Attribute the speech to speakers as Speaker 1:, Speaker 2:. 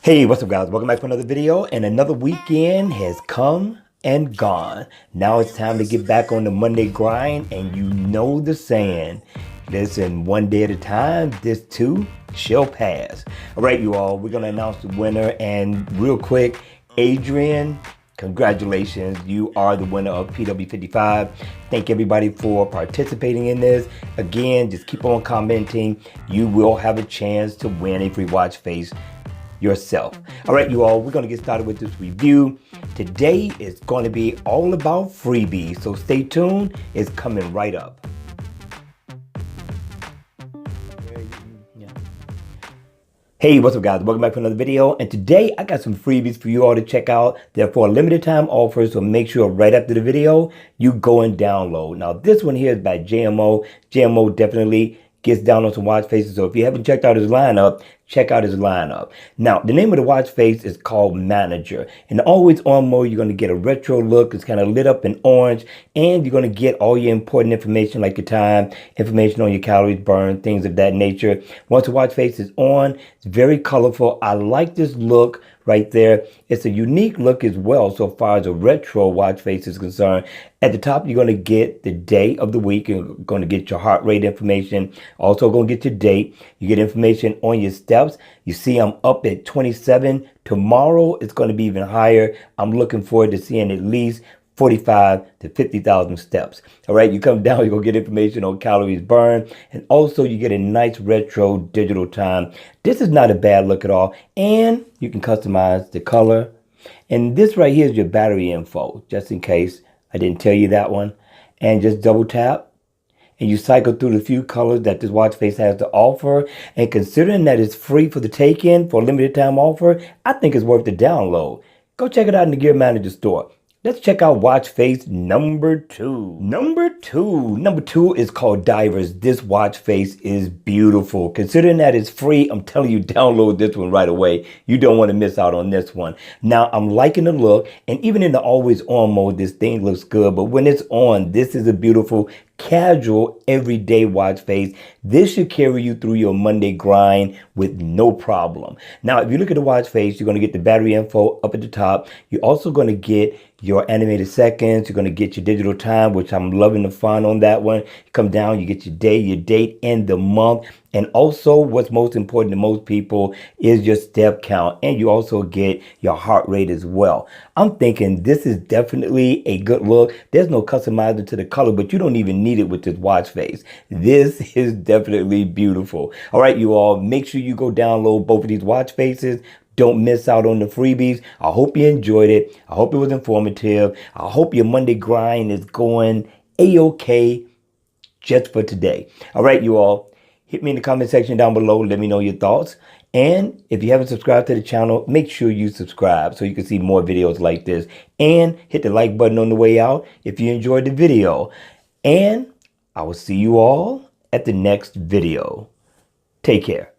Speaker 1: Hey, what's up guys? Welcome back for another video, and another weekend has come and gone. Now it's time to get back on the Monday grind, and you know the saying, listen, one day at a time, this too shall pass. All right, you all, we're gonna announce the winner, and real quick, Adrian, congratulations, you are the winner of PW55. Thank everybody for participating in this. Again, just keep on commenting. You will have a chance to win a free watch face yourself. All right, you all, we're going to get started with this review. Today is going to be all about freebies, so stay tuned. It's coming right up. Hey, what's up guys? Welcome back for another video, and today I got some freebies for you all to check out. They're for a limited time offer, so make sure right after the video you go and download. Now this one here is by JMO. JMO definitely gets down on some watch faces, so if you haven't checked out his lineup, check out his lineup. Now, the name of the watch face is called Manager. In the always on mode, you're going to get a retro look. It's kind of lit up in orange, and you're going to get all your important information like your time, information on your calories burned, things of that nature. Once the watch face is on, it's very colorful. I like this look right there. It's a unique look as well so far as a retro watch face is concerned. At the top, you're going to get the day of the week. You're going to get your heart rate information. Also going to get your date. You get information on your steps. You see I'm up at 27. Tomorrow it's going to be even higher. I'm looking forward to seeing at least 45 to 50,000 steps. All right, you come down, you're going to get information on calories burned, and also you get a nice retro digital time. This is not a bad look at all, and you can customize the color. And this right here is your battery info, just in case I didn't tell you that one. And just double tap, and you cycle through the few colors that this watch face has to offer. And considering that it's free for the take-in for a limited time offer, I think it's worth the download. Go check it out in the Gear Manager store. Let's check out watch face number two. Number two is called Divers. This watch face is beautiful. Considering that it's free, I'm telling you, download this one right away. You don't want to miss out on this one. Now, I'm liking the look, and even in the always on mode, this thing looks good. But when it's on, this is a beautiful casual everyday watch face. This should carry you through your Monday grind with no problem. Now, if you look at the watch face, you're going to get the battery info up at the top. You're also going to get your animated seconds. You're going to get your digital time, which I'm loving the font on that one. You come down, you get your day, your date, and the month. And also what's most important to most people is your step count. And you also get your heart rate as well. I'm thinking this is definitely a good look. There's no customizing to the color, but you don't even need it with this watch face. This is definitely beautiful. All right, you all, make sure you go download both of these watch faces. Don't miss out on the freebies. I hope you enjoyed it. I hope it was informative. I hope your Monday grind is going A-okay just for today. All right, you all, hit me in the comment section down below. Let me know your thoughts. And if you haven't subscribed to the channel, make sure you subscribe so you can see more videos like this. And hit the like button on the way out if you enjoyed the video. And I will see you all at the next video. Take care.